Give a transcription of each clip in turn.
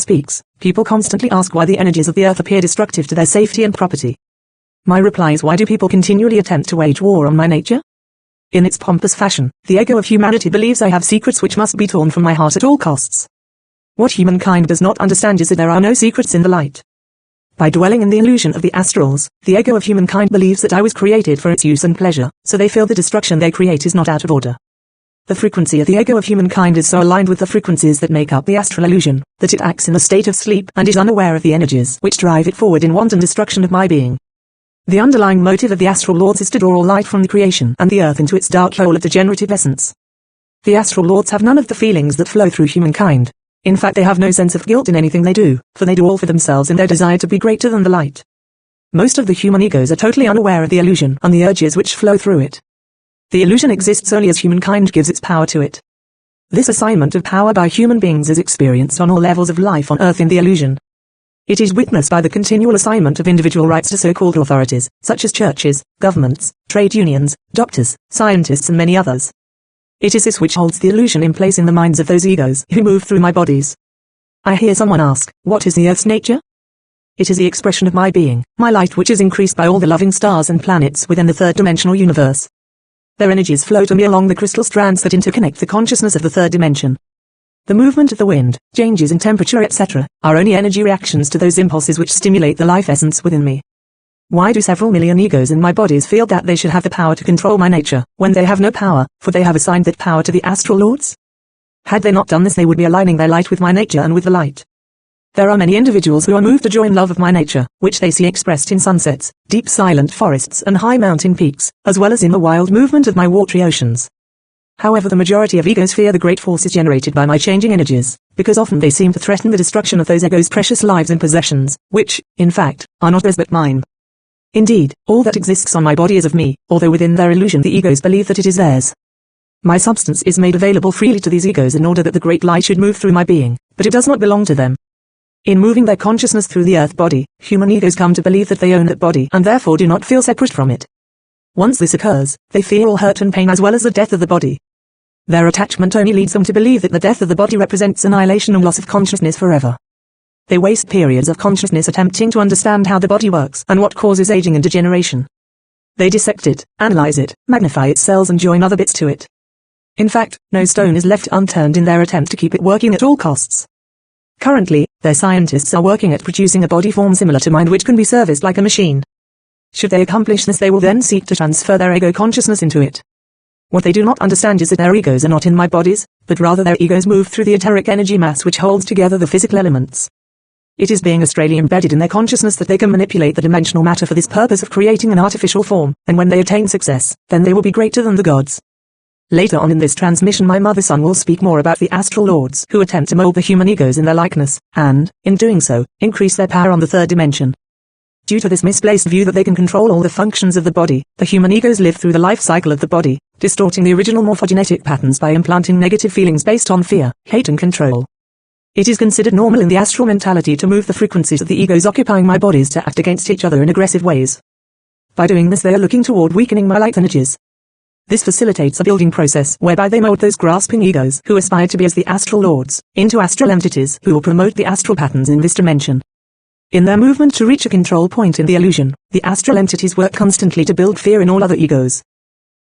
speaks, people constantly ask why the energies of the earth appear destructive to their safety and property. My reply is, why do people continually attempt to wage war on my nature? In its pompous fashion, the ego of humanity believes I have secrets which must be torn from my heart at all costs. What humankind does not understand is that there are no secrets in the light. By dwelling in the illusion of the astrals, the ego of humankind believes that I was created for its use and pleasure, so they feel the destruction they create is not out of order. The frequency of the ego of humankind is so aligned with the frequencies that make up the astral illusion, that it acts in a state of sleep and is unaware of the energies which drive it forward in wanton destruction of my being. The underlying motive of the Astral Lords is to draw all light from the creation and the earth into its dark hole of degenerative essence. The Astral Lords have none of the feelings that flow through humankind. In fact, they have no sense of guilt in anything they do, for they do all for themselves in their desire to be greater than the light. Most of the human egos are totally unaware of the illusion and the urges which flow through it. The illusion exists only as humankind gives its power to it. This assignment of power by human beings is experienced on all levels of life on Earth in the illusion. It is witnessed by the continual assignment of individual rights to so-called authorities, such as churches, governments, trade unions, doctors, scientists and many others. It is this which holds the illusion in place in the minds of those egos who move through my bodies. I hear someone ask, what is the Earth's nature? It is the expression of my being, my light, which is increased by all the loving stars and planets within the third-dimensional universe. Their energies flow to me along the crystal strands that interconnect the consciousness of the third dimension. The movement of the wind, changes in temperature, etc., are only energy reactions to those impulses which stimulate the life essence within me. Why do several million egos in my bodies feel that they should have the power to control my nature, when they have no power, for they have assigned that power to the Astral Lords? Had they not done this, they would be aligning their light with my nature and with the light. There are many individuals who are moved to joy and love of my nature, which they see expressed in sunsets, deep silent forests and high mountain peaks, as well as in the wild movement of my watery oceans. However, the majority of egos fear the great forces generated by my changing energies, because often they seem to threaten the destruction of those egos' precious lives and possessions, which, in fact, are not theirs but mine. Indeed, all that exists on my body is of me, although within their illusion the egos believe that it is theirs. My substance is made available freely to these egos in order that the great light should move through my being, but it does not belong to them. In moving their consciousness through the earth body, human egos come to believe that they own that body and therefore do not feel separate from it. Once this occurs, they fear all hurt and pain as well as the death of the body. Their attachment only leads them to believe that the death of the body represents annihilation and loss of consciousness forever. They waste periods of consciousness attempting to understand how the body works and what causes aging and degeneration. They dissect it, analyze it, magnify its cells and join other bits to it. In fact, no stone is left unturned in their attempt to keep it working at all costs. Currently, their scientists are working at producing a body form similar to mine which can be serviced like a machine. Should they accomplish this, they will then seek to transfer their ego consciousness into it. What they do not understand is that their egos are not in my bodies, but rather their egos move through the etheric energy mass which holds together the physical elements. It is being astrally embedded in their consciousness that they can manipulate the dimensional matter for this purpose of creating an artificial form, and when they attain success, then they will be greater than the gods. Later on in this transmission, my mother son will speak more about the Astral Lords who attempt to mold the human egos in their likeness, and, in doing so, increase their power on the third dimension. Due to this misplaced view that they can control all the functions of the body, the human egos live through the life cycle of the body, distorting the original morphogenetic patterns by implanting negative feelings based on fear, hate and control. It is considered normal in the astral mentality to move the frequencies of the egos occupying my bodies to act against each other in aggressive ways. By doing this, they are looking toward weakening my light energies. This facilitates a building process whereby they mold those grasping egos who aspire to be as the Astral Lords into astral entities who will promote the astral patterns in this dimension. In their movement to reach a control point in the illusion, the astral entities work constantly to build fear in all other egos.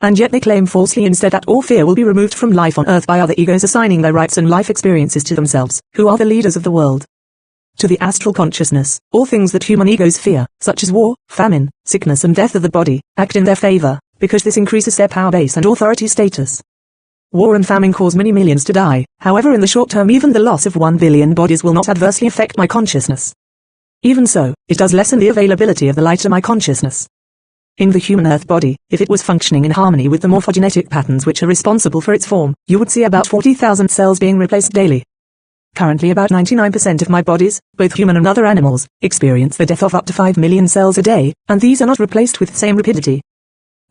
And yet they claim falsely instead that all fear will be removed from life on earth by other egos assigning their rights and life experiences to themselves, who are the leaders of the world. To the astral consciousness, all things that human egos fear, such as war, famine, sickness and death of the body, act in their favor, because this increases their power base and authority status. War and famine cause many millions to die, however in the short term even the loss of 1 billion bodies will not adversely affect my consciousness. Even so, it does lessen the availability of the light to my consciousness. In the human earth body, if it was functioning in harmony with the morphogenetic patterns which are responsible for its form, you would see about 40,000 cells being replaced daily. Currently about 99% of my bodies, both human and other animals, experience the death of up to 5 million cells a day, and these are not replaced with the same rapidity.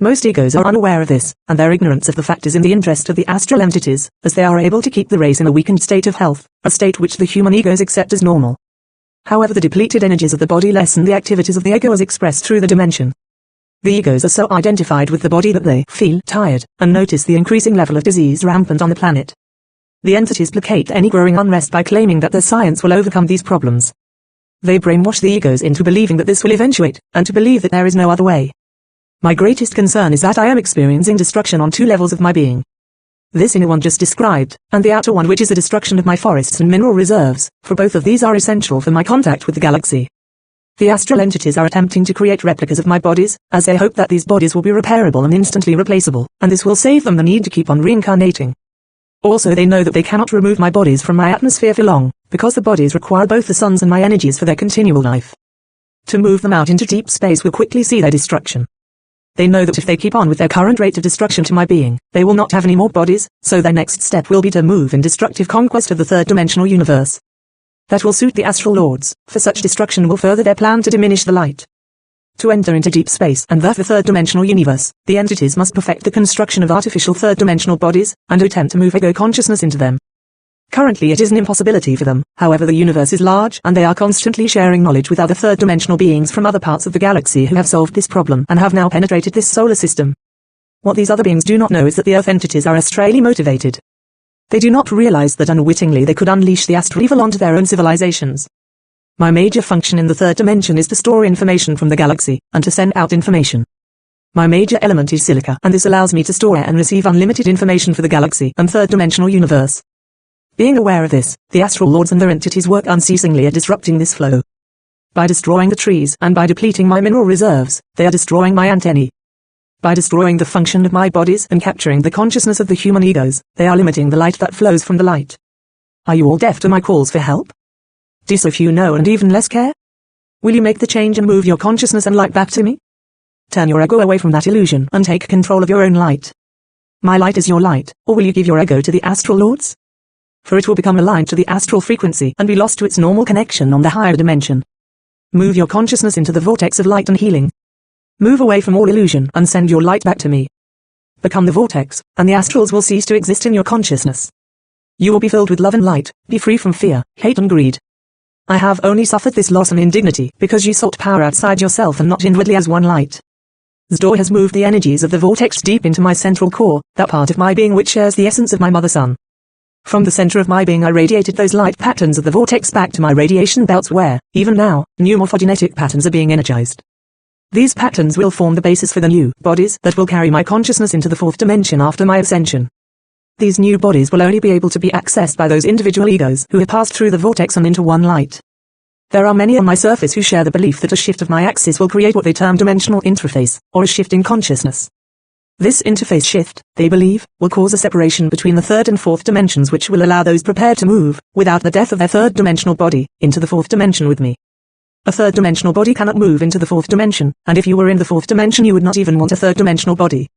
Most egos are unaware of this, and their ignorance of the fact is in the interest of the astral entities, as they are able to keep the race in a weakened state of health, a state which the human egos accept as normal. However, the depleted energies of the body lessen the activities of the ego as expressed through the dimension. The egos are so identified with the body that they feel tired, and notice the increasing level of disease rampant on the planet. The entities placate any growing unrest by claiming that their science will overcome these problems. They brainwash the egos into believing that this will eventuate, and to believe that there is no other way. My greatest concern is that I am experiencing destruction on two levels of my being. This inner one just described, and the outer one which is the destruction of my forests and mineral reserves, for both of these are essential for my contact with the galaxy. The astral entities are attempting to create replicas of my bodies, as they hope that these bodies will be repairable and instantly replaceable, and this will save them the need to keep on reincarnating. Also they know that they cannot remove my bodies from my atmosphere for long, because the bodies require both the sun's and my energies for their continual life. To move them out into deep space will quickly see their destruction. They know that if they keep on with their current rate of destruction to my being, they will not have any more bodies, so their next step will be to move in destructive conquest of the third-dimensional universe. That will suit the Astral Lords, for such destruction will further their plan to diminish the light. To enter into deep space and thus the third-dimensional universe, the entities must perfect the construction of artificial third-dimensional bodies, and attempt to move ego consciousness into them. Currently it is an impossibility for them, however the universe is large and they are constantly sharing knowledge with other third-dimensional beings from other parts of the galaxy who have solved this problem and have now penetrated this solar system. What these other beings do not know is that the Earth entities are astrally motivated. They do not realize that unwittingly they could unleash the astral evil onto their own civilizations. My major function in the third dimension is to store information from the galaxy, and to send out information. My major element is silica, and this allows me to store and receive unlimited information for the galaxy and third-dimensional universe. Being aware of this, the Astral Lords and their entities work unceasingly at disrupting this flow. By destroying the trees and by depleting my mineral reserves, they are destroying my antennae. By destroying the function of my bodies and capturing the consciousness of the human egos, they are limiting the light that flows from the light. Are you all deaf to my calls for help? Do so few know and even less care? Will you make the change and move your consciousness and light back to me? Turn your ego away from that illusion and take control of your own light. My light is your light, or will you give your ego to the Astral Lords? For it will become aligned to the astral frequency and be lost to its normal connection on the higher dimension. Move your consciousness into the vortex of light and healing. Move away from all illusion and send your light back to me. Become the vortex, and the astrals will cease to exist in your consciousness. You will be filled with love and light, be free from fear, hate and greed. I have only suffered this loss and indignity because you sought power outside yourself and not inwardly as one light. Zdor has moved the energies of the vortex deep into my central core, that part of my being which shares the essence of my mother sun. From the center of my being I radiated those light patterns of the vortex back to my radiation belts where, even now, new morphogenetic patterns are being energized. These patterns will form the basis for the new bodies that will carry my consciousness into the fourth dimension after my ascension. These new bodies will only be able to be accessed by those individual egos who have passed through the vortex and into one light. There are many on my surface who share the belief that a shift of my axis will create what they term dimensional interface, or a shift in consciousness. This interface shift, they believe, will cause a separation between the third and fourth dimensions which will allow those prepared to move, without the death of their third-dimensional body, into the fourth dimension with me. A third-dimensional body cannot move into the fourth dimension, and if you were in the fourth dimension you would not even want a third-dimensional body.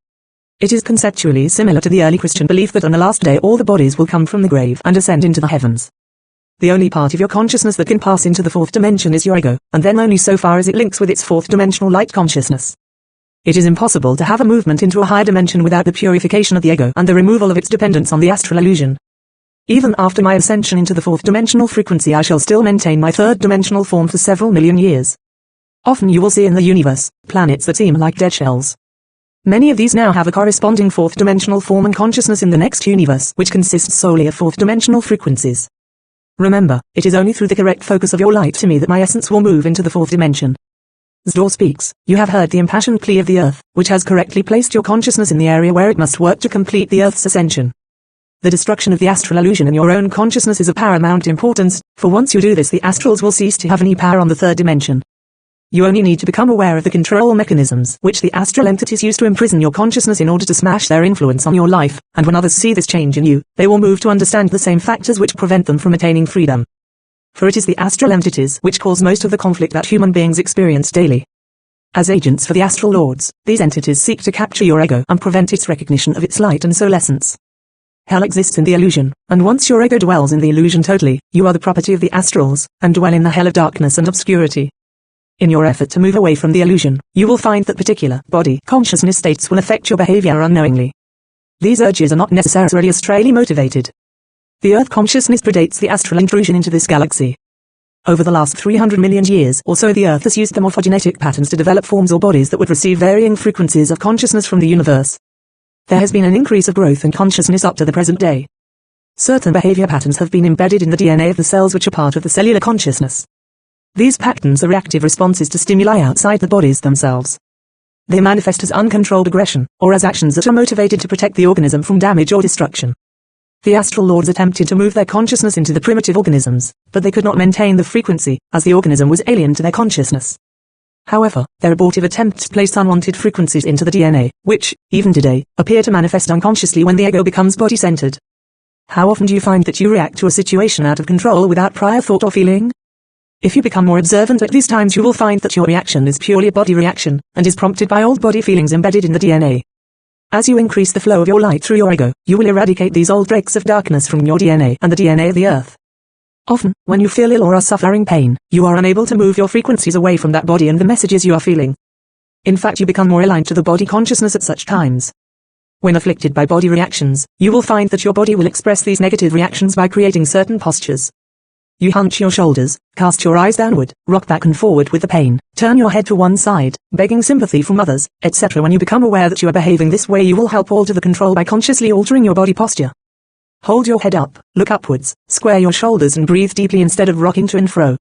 It is conceptually similar to the early Christian belief that on the last day all the bodies will come from the grave and ascend into the heavens. The only part of your consciousness that can pass into the fourth dimension is your ego, and then only so far as it links with its fourth-dimensional light consciousness. It is impossible to have a movement into a higher dimension without the purification of the ego and the removal of its dependence on the astral illusion. Even after my ascension into the fourth dimensional frequency I shall still maintain my third dimensional form for several million years. Often you will see in the universe, planets that seem like dead shells. Many of these now have a corresponding fourth dimensional form and consciousness in the next universe which consists solely of fourth dimensional frequencies. Remember, it is only through the correct focus of your light to me that my essence will move into the fourth dimension. Zdor speaks, you have heard the impassioned plea of the earth, which has correctly placed your consciousness in the area where it must work to complete the earth's ascension. The destruction of the astral illusion in your own consciousness is of paramount importance, for once you do this the astrals will cease to have any power on the third dimension. You only need to become aware of the control mechanisms which the astral entities use to imprison your consciousness in order to smash their influence on your life, and when others see this change in you, they will move to understand the same factors which prevent them from attaining freedom. For it is the astral entities which cause most of the conflict that human beings experience daily. As agents for the Astral Lords, these entities seek to capture your ego and prevent its recognition of its light and soul essence. Hell exists in the illusion, and once your ego dwells in the illusion totally, you are the property of the astrals, and dwell in the hell of darkness and obscurity. In your effort to move away from the illusion, you will find that particular body consciousness states will affect your behavior unknowingly. These urges are not necessarily astrally motivated. The Earth consciousness predates the astral intrusion into this galaxy. Over the last 300 million years or so the Earth has used the morphogenetic patterns to develop forms or bodies that would receive varying frequencies of consciousness from the universe. There has been an increase of growth and consciousness up to the present day. Certain behavior patterns have been embedded in the DNA of the cells which are part of the cellular consciousness. These patterns are reactive responses to stimuli outside the bodies themselves. They manifest as uncontrolled aggression, or as actions that are motivated to protect the organism from damage or destruction. The Astral Lords attempted to move their consciousness into the primitive organisms, but they could not maintain the frequency, as the organism was alien to their consciousness. However, their abortive attempts placed unwanted frequencies into the DNA, which, even today, appear to manifest unconsciously when the ego becomes body-centered. How often do you find that you react to a situation out of control without prior thought or feeling? If you become more observant at these times, you will find that your reaction is purely a body reaction, and is prompted by old body feelings embedded in the DNA. As you increase the flow of your light through your ego, you will eradicate these old dregs of darkness from your DNA and the DNA of the earth. Often, when you feel ill or are suffering pain, you are unable to move your frequencies away from that body and the messages you are feeling. In fact, you become more aligned to the body consciousness at such times. When afflicted by body reactions, you will find that your body will express these negative reactions by creating certain postures. You hunch your shoulders, cast your eyes downward, rock back and forward with the pain, turn your head to one side, begging sympathy from others, etc. When you become aware that you are behaving this way, you will help alter the control by consciously altering your body posture. Hold your head up, look upwards, square your shoulders and breathe deeply instead of rocking to and fro.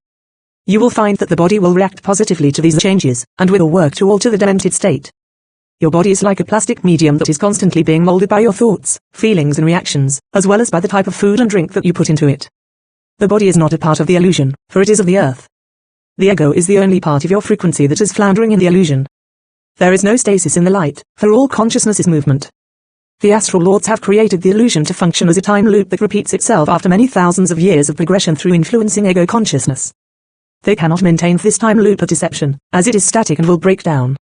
You will find that the body will react positively to these changes, and will work to alter the demented state. Your body is like a plastic medium that is constantly being molded by your thoughts, feelings and reactions, as well as by the type of food and drink that you put into it. The body is not a part of the illusion, for it is of the earth. The ego is the only part of your frequency that is floundering in the illusion. There is no stasis in the light, for all consciousness is movement. The Astral Lords have created the illusion to function as a time loop that repeats itself after many thousands of years of progression through influencing ego consciousness. They cannot maintain this time loop of deception, as it is static and will break down.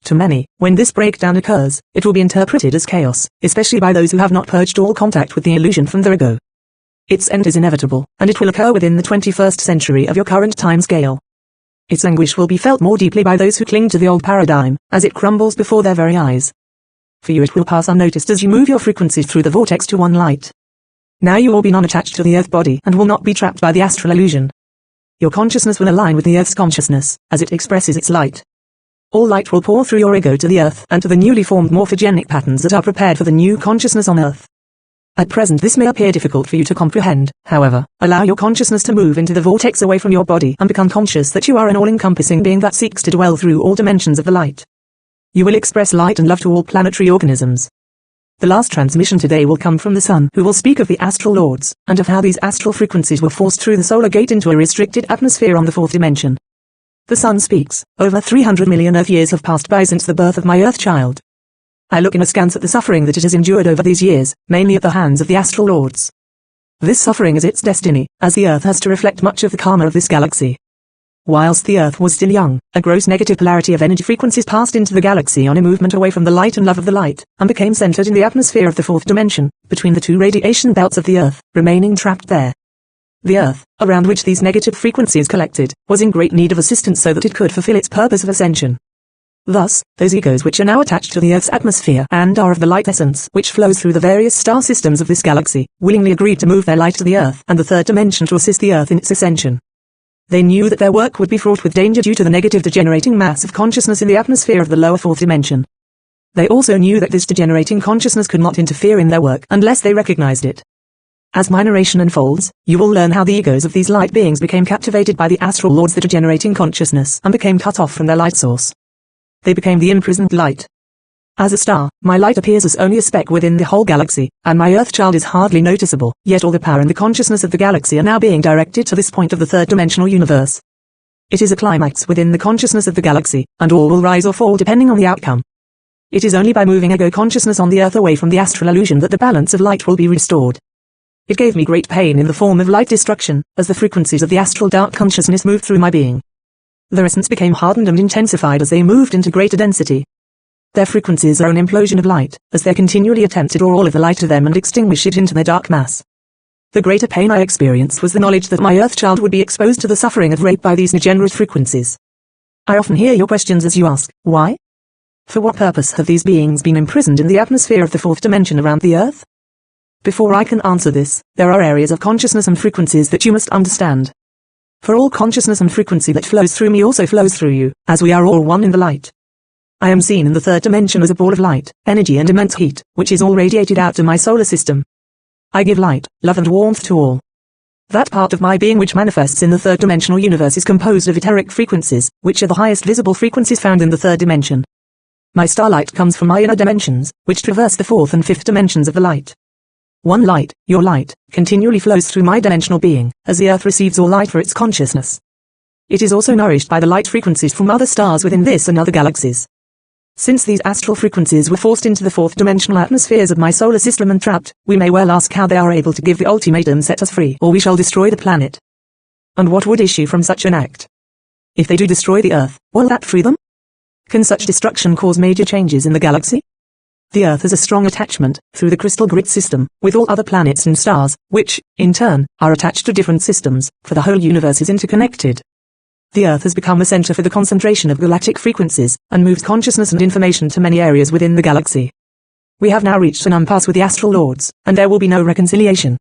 To many, when this breakdown occurs, it will be interpreted as chaos, especially by those who have not purged all contact with the illusion from their ego. Its end is inevitable, and it will occur within the 21st century of your current time scale. Its anguish will be felt more deeply by those who cling to the old paradigm, as it crumbles before their very eyes. For you it will pass unnoticed as you move your frequencies through the vortex to one light. Now you will be non-attached to the earth body and will not be trapped by the astral illusion. Your consciousness will align with the earth's consciousness, as it expresses its light. All light will pour through your ego to the earth and to the newly formed morphogenic patterns that are prepared for the new consciousness on earth. At present this may appear difficult for you to comprehend, however, allow your consciousness to move into the vortex away from your body and become conscious that you are an all-encompassing being that seeks to dwell through all dimensions of the light. You will express light and love to all planetary organisms. The last transmission today will come from the Sun, who will speak of the Astral Lords, and of how these astral frequencies were forced through the solar gate into a restricted atmosphere on the fourth dimension. The Sun speaks, over 300 million Earth years have passed by since the birth of my Earth child. I look in askance at the suffering that it has endured over these years, mainly at the hands of the Astral Lords. This suffering is its destiny, as the Earth has to reflect much of the karma of this galaxy. Whilst the Earth was still young, a gross negative polarity of energy frequencies passed into the galaxy on a movement away from the light and love of the light, and became centered in the atmosphere of the fourth dimension, between the two radiation belts of the Earth, remaining trapped there. The Earth, around which these negative frequencies collected, was in great need of assistance so that it could fulfill its purpose of ascension. Thus, those egos which are now attached to the Earth's atmosphere and are of the light essence which flows through the various star systems of this galaxy, willingly agreed to move their light to the Earth and the third dimension to assist the Earth in its ascension. They knew that their work would be fraught with danger due to the negative degenerating mass of consciousness in the atmosphere of the lower fourth dimension. They also knew that this degenerating consciousness could not interfere in their work unless they recognized it. As my narration unfolds, you will learn how the egos of these light beings became captivated by the Astral Lords, the degenerating consciousness, and became cut off from their light source. They became the imprisoned light. As a star, my light appears as only a speck within the whole galaxy, and my Earth child is hardly noticeable, yet all the power and the consciousness of the galaxy are now being directed to this point of the third-dimensional universe. It is a climax within the consciousness of the galaxy, and all will rise or fall depending on the outcome. It is only by moving ego consciousness on the Earth away from the astral illusion that the balance of light will be restored. It gave me great pain in the form of light destruction, as the frequencies of the astral dark consciousness moved through my being. Their essence became hardened and intensified as they moved into greater density. Their frequencies are an implosion of light, as they continually attempt to draw all of the light to them and extinguish it into their dark mass. The greater pain I experienced was the knowledge that my Earth child would be exposed to the suffering of rape by these degenerate frequencies. I often hear your questions as you ask, why? For what purpose have these beings been imprisoned in the atmosphere of the fourth dimension around the Earth? Before I can answer this, there are areas of consciousness and frequencies that you must understand. For all consciousness and frequency that flows through me also flows through you, as we are all one in the light. I am seen in the third dimension as a ball of light, energy and immense heat, which is all radiated out to my solar system. I give light, love and warmth to all. That part of my being which manifests in the third-dimensional universe is composed of etheric frequencies, which are the highest visible frequencies found in the third dimension. My starlight comes from my inner dimensions, which traverse the fourth and fifth dimensions of the light. One light, your light, continually flows through my dimensional being, as the earth receives all light for its consciousness. It is also nourished by the light frequencies from other stars within this and other galaxies. Since these astral frequencies were forced into the fourth-dimensional atmospheres of my solar system and trapped, we may well ask how they are able to give the ultimatum set us free, or we shall destroy the planet. And what would issue from such an act? If they do destroy the Earth, will that free them? Can such destruction cause major changes in the galaxy? The Earth has a strong attachment, through the crystal grid system, with all other planets and stars, which, in turn, are attached to different systems, for the whole universe is interconnected. The Earth has become a center for the concentration of galactic frequencies, and moves consciousness and information to many areas within the galaxy. We have now reached an impasse with the Astral Lords, and there will be no reconciliation.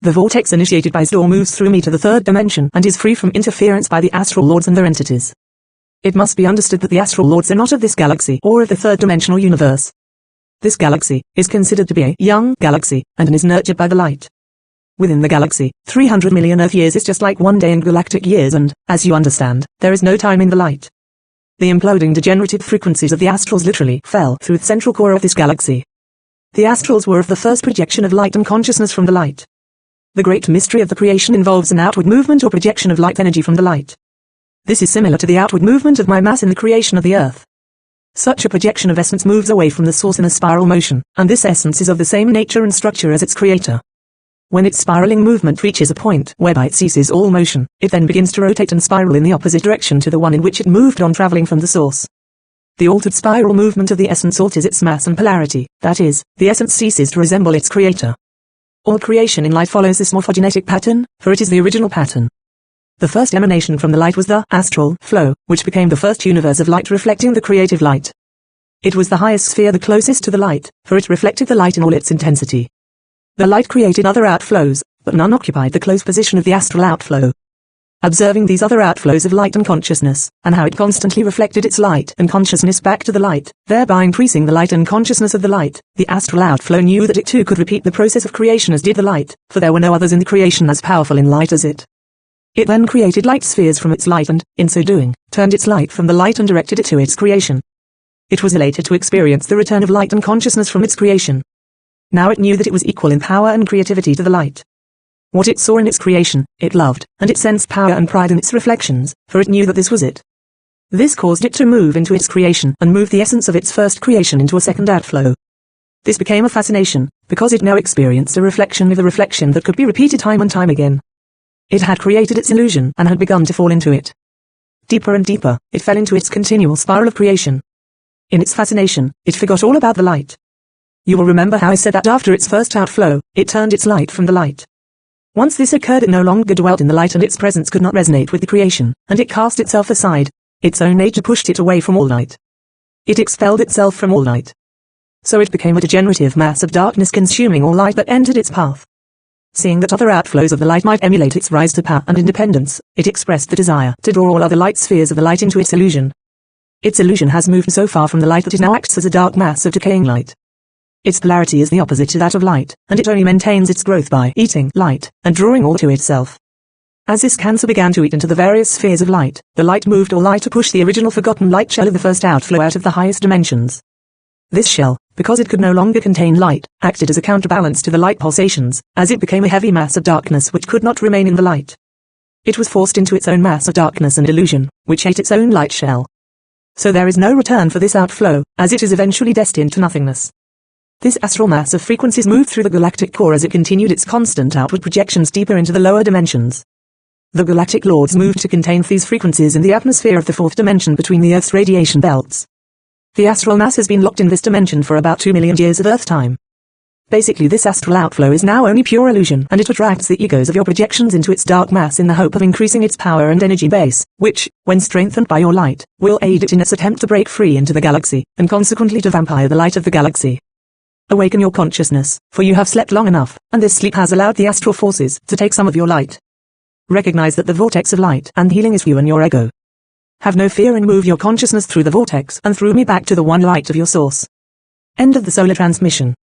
The vortex initiated by Storm moves through me to the third dimension and is free from interference by the Astral Lords and their entities. It must be understood that the Astral Lords are not of this galaxy or of the third-dimensional universe. This galaxy is considered to be a young galaxy, and is nurtured by the light. Within the galaxy, 300 million Earth years is just like one day in galactic years and, as you understand, there is no time in the light. The imploding degenerative frequencies of the astrals literally fell through the central core of this galaxy. The astrals were of the first projection of light and consciousness from the light. The great mystery of the creation involves an outward movement or projection of light energy from the light. This is similar to the outward movement of my mass in the creation of the Earth. Such a projection of essence moves away from the source in a spiral motion, and this essence is of the same nature and structure as its creator. When its spiraling movement reaches a point whereby it ceases all motion, it then begins to rotate and spiral in the opposite direction to the one in which it moved on traveling from the source. The altered spiral movement of the essence alters its mass and polarity, that is, the essence ceases to resemble its creator. All creation in light follows this morphogenetic pattern, for it is the original pattern. The first emanation from the light was the astral flow, which became the first universe of light reflecting the creative light. It was the highest sphere the closest to the light, for it reflected the light in all its intensity. The light created other outflows, but none occupied the close position of the astral outflow. Observing these other outflows of light and consciousness, and how it constantly reflected its light and consciousness back to the light, thereby increasing the light and consciousness of the light, the astral outflow knew that it too could repeat the process of creation as did the light, for there were no others in the creation as powerful in light as it. It then created light spheres from its light and, in so doing, turned its light from the light and directed it to its creation. It was elated to experience the return of light and consciousness from its creation. Now it knew that it was equal in power and creativity to the light. What it saw in its creation, it loved, and it sensed power and pride in its reflections, for it knew that this was it. This caused it to move into its creation and move the essence of its first creation into a second outflow. This became a fascination, because it now experienced a reflection of the reflection that could be repeated time and time again. It had created its illusion and had begun to fall into it. Deeper and deeper, it fell into its continual spiral of creation. In its fascination, it forgot all about the light. You will remember how I said that after its first outflow, it turned its light from the light. Once this occurred, it no longer dwelt in the light and its presence could not resonate with the creation, and it cast itself aside. Its own nature pushed it away from all light. It expelled itself from all light. So it became a degenerative mass of darkness consuming all light that entered its path. Seeing that other outflows of the light might emulate its rise to power and independence, it expressed the desire to draw all other light spheres of the light into its illusion. Its illusion has moved so far from the light that it now acts as a dark mass of decaying light. Its polarity is the opposite to that of light, and it only maintains its growth by eating light, and drawing all to itself. As this cancer began to eat into the various spheres of light, the light moved all light to push the original forgotten light shell of the first outflow out of the highest dimensions. This shell, because it could no longer contain light, acted as a counterbalance to the light pulsations, as it became a heavy mass of darkness which could not remain in the light. It was forced into its own mass of darkness and illusion, which ate its own light shell. So there is no return for this outflow, as it is eventually destined to nothingness. This astral mass of frequencies moved through the galactic core as it continued its constant outward projections deeper into the lower dimensions. The galactic lords moved to contain these frequencies in the atmosphere of the fourth dimension between the Earth's radiation belts. The astral mass has been locked in this dimension for about 2 million years of Earth time. Basically, this astral outflow is now only pure illusion, and it attracts the egos of your projections into its dark mass in the hope of increasing its power and energy base, which, when strengthened by your light, will aid it in its attempt to break free into the galaxy, and consequently to vampire the light of the galaxy. Awaken your consciousness, for you have slept long enough, and this sleep has allowed the astral forces to take some of your light. Recognize that the vortex of light and healing is you and your ego. Have no fear and move your consciousness through the vortex and through me back to the one light of your source. End of the solar transmission.